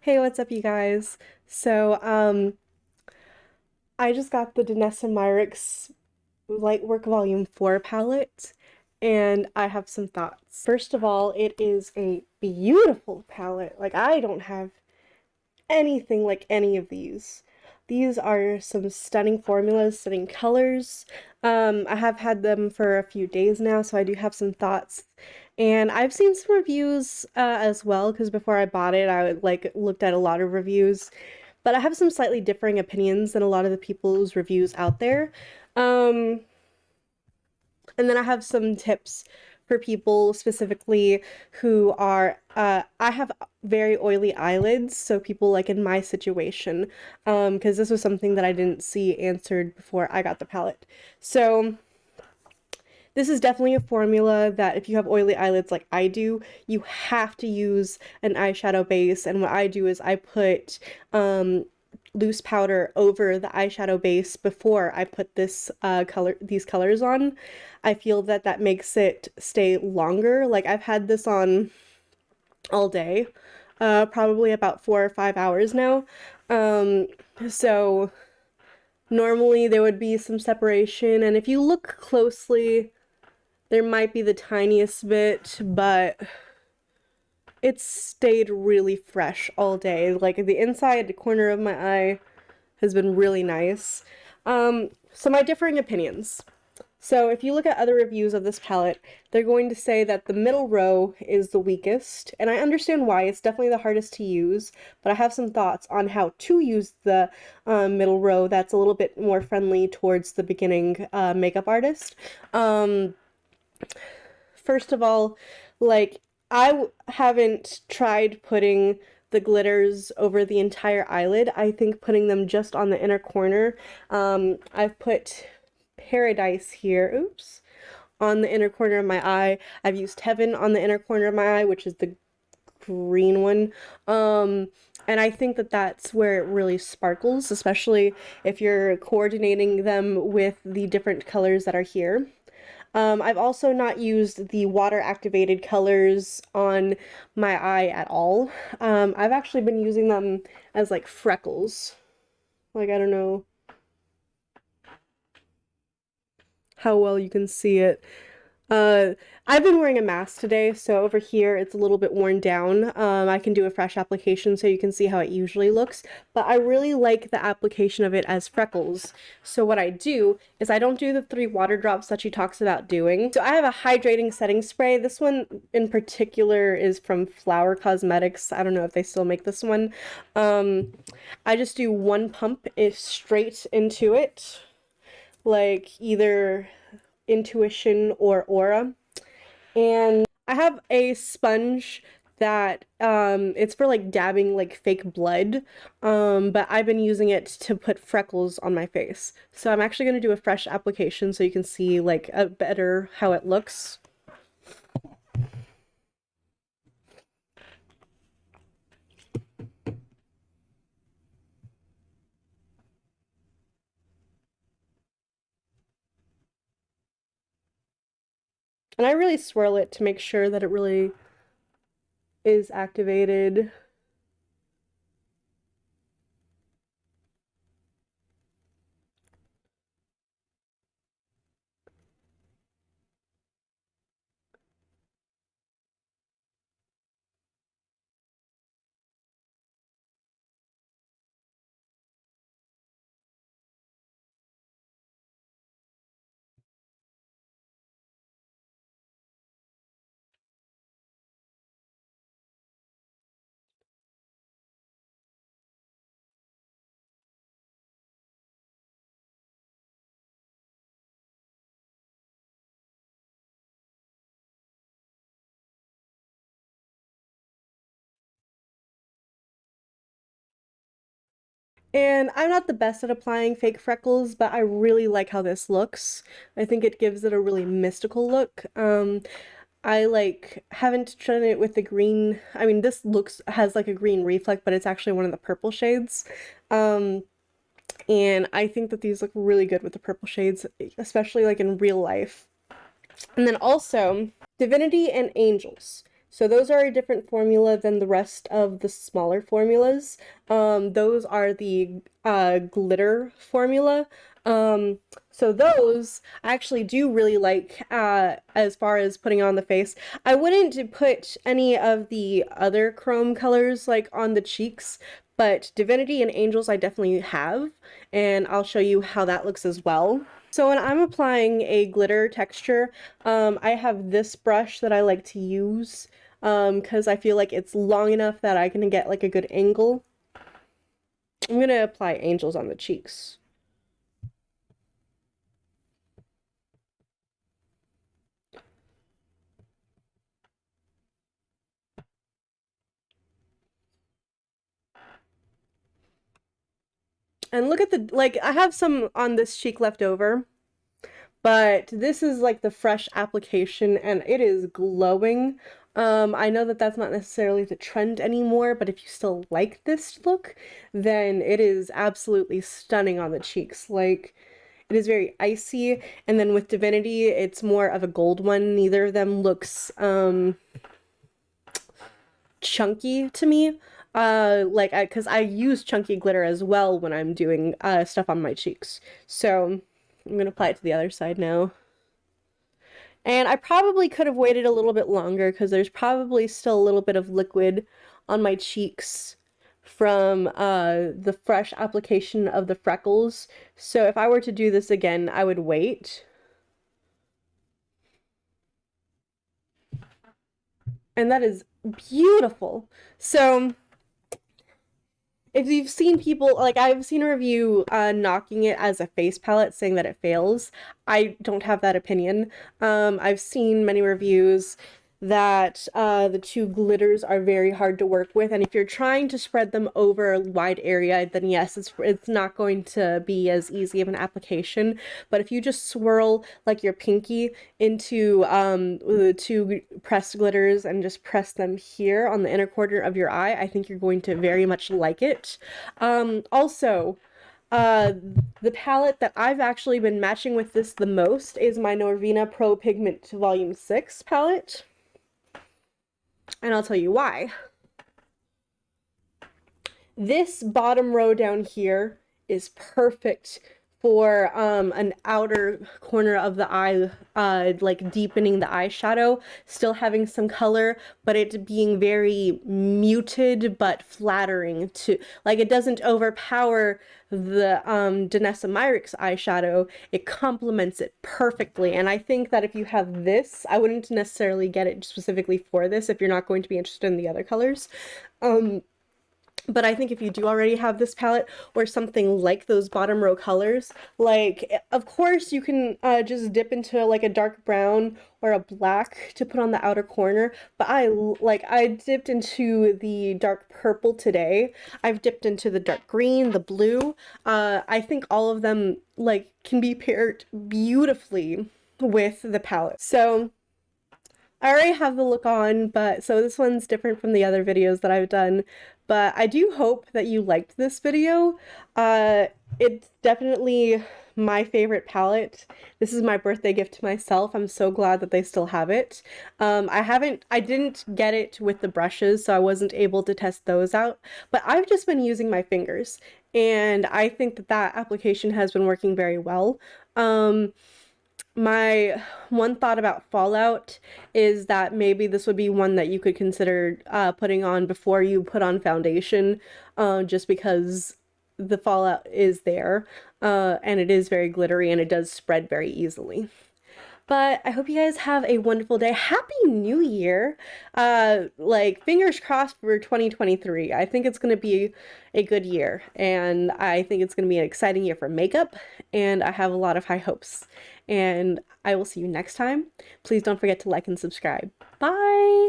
Hey, what's up, you guys? So, I just got the Danessa Myricks Lightwork Volume 4 palette, and I have some thoughts. First of all, it is a beautiful palette. Like, I don't have anything like any of these. These are some stunning formulas, stunning colors. I have had them for a few days now, so I do have some thoughts. And I've seen some reviews as well, because before I bought it, I looked at a lot of reviews. But I have some slightly differing opinions than a lot of the people's reviews out there. Um, and then I have some tips for people specifically who are, I have very oily eyelids, so people like in my situation, because this was something that I didn't see answered before I got the palette. So this is definitely a formula that if you have oily eyelids like I do, you have to use an eyeshadow base. And what I do is I put loose powder over the eyeshadow base before I put these colors on. I feel that that makes it stay longer. Like I've had this on all day, probably about 4 or 5 hours now. So normally there would be some separation, and if you look closely, there might be the tiniest bit, but it's stayed really fresh all day. Like the inside corner of my eye has been really nice. So my differing opinions. So if you look at other reviews of this palette, they're going to say that the middle row is the weakest, and I understand why. It's definitely the hardest to use, but I have some thoughts on how to use the middle row that's a little bit more friendly towards the beginning makeup artist. First of all, like, haven't tried putting the glitters over the entire eyelid. I think putting them just on the inner corner. I've put Paradise here, oops, on the inner corner of my eye. I've used Heaven on the inner corner of my eye, which is the green one. And I think that that's where it really sparkles, especially if you're coordinating them with the different colors that are here. I've also not used the water activated colors on my eye at all. I've actually been using them as like freckles. Like, I don't know how well you can see it. Uh, I've been wearing a mask today, so over here it's a little bit worn down. I can do a fresh application so you can see how it usually looks, but I really like the application of it as freckles. So what I do is I don't do the 3 water drops that she talks about doing. So I have a hydrating setting spray. This one in particular is from Flower Cosmetics. I don't know if they still make this one. I just do 1 pump straight into it, like either Intuition or Aura. And I have a sponge that it's for like dabbing like fake blood, but I've been using it to put freckles on my face. So I'm actually going to do a fresh application so you can see like a better how it looks. And I really swirl it to make sure that it really is activated. And I'm not the best at applying fake freckles, but I really like how this looks. I think it gives it a really mystical look. I haven't done it with the green. I mean, this has like a green reflect, but it's actually one of the purple shades. And I think that these look really good with the purple shades, especially like in real life. And then also, Divinity and Angels. So those are a different formula than the rest of the smaller formulas. Those are the glitter formula. Um, so those I actually do really like as far as putting on the face. I wouldn't put any of the other chrome colors like on the cheeks, but Divinity and Angels I definitely have, and I'll show you how that looks as well. So when I'm applying a glitter texture, I have this brush that I like to use because I feel like it's long enough that I can get like a good angle. I'm gonna apply Angels on the cheeks. And look at the, like, I have some on this cheek left over, but this is like the fresh application and it is glowing. I know that that's not necessarily the trend anymore, but if you still like this look, then it is absolutely stunning on the cheeks. Like, it is very icy, and then with Divinity, it's more of a gold one. Neither of them looks chunky to me. Like, because I use chunky glitter as well when I'm doing stuff on my cheeks. So I'm gonna apply it to the other side now. And I probably could have waited a little bit longer because there's probably still a little bit of liquid on my cheeks from the fresh application of the freckles. So if I were to do this again, I would wait. And that is beautiful. So if you've seen people, like I've seen a review knocking it as a face palette saying that it fails. I don't have that opinion. I've seen many reviews that the two glitters are very hard to work with, and if you're trying to spread them over a wide area, then yes, it's not going to be as easy of an application. But if you just swirl like your pinky into the two pressed glitters and just press them here on the inner corner of your eye, I think you're going to very much like it. Also, uh, the palette that I've actually been matching with this the most is my Norvina Pro Pigment Volume 6 palette. And I'll tell you why. This bottom row down here is perfect for an outer corner of the eye, like deepening the eyeshadow, still having some color, but it being very muted but flattering to, like, it doesn't overpower the Danessa Myricks eyeshadow. It complements it perfectly, and I think that if you have this, I wouldn't necessarily get it specifically for this if you're not going to be interested in the other colors. But I think if you do already have this palette or something like those bottom row colors, like, of course you can just dip into like a dark brown or a black to put on the outer corner, but I dipped into the dark purple today. I've dipped into the dark green, the blue. I think all of them like can be paired beautifully with the palette. So I already have the look on, but so this one's different from the other videos that I've done, but I do hope that you liked this video. It's definitely my favorite palette. This is my birthday gift to myself. I'm so glad that they still have it. I didn't get it with the brushes, so I wasn't able to test those out, but I've just been using my fingers, and I think that that application has been working very well. My one thought about Fallout is that maybe this would be one that you could consider putting on before you put on foundation, just because the fallout is there, and it is very glittery and it does spread very easily. But I hope you guys have a wonderful day. Happy New Year! Like, fingers crossed for 2023. I think it's going to be a good year, and I think it's going to be an exciting year for makeup, and I have a lot of high hopes. And I will see you next time. Please don't forget to like and subscribe. Bye!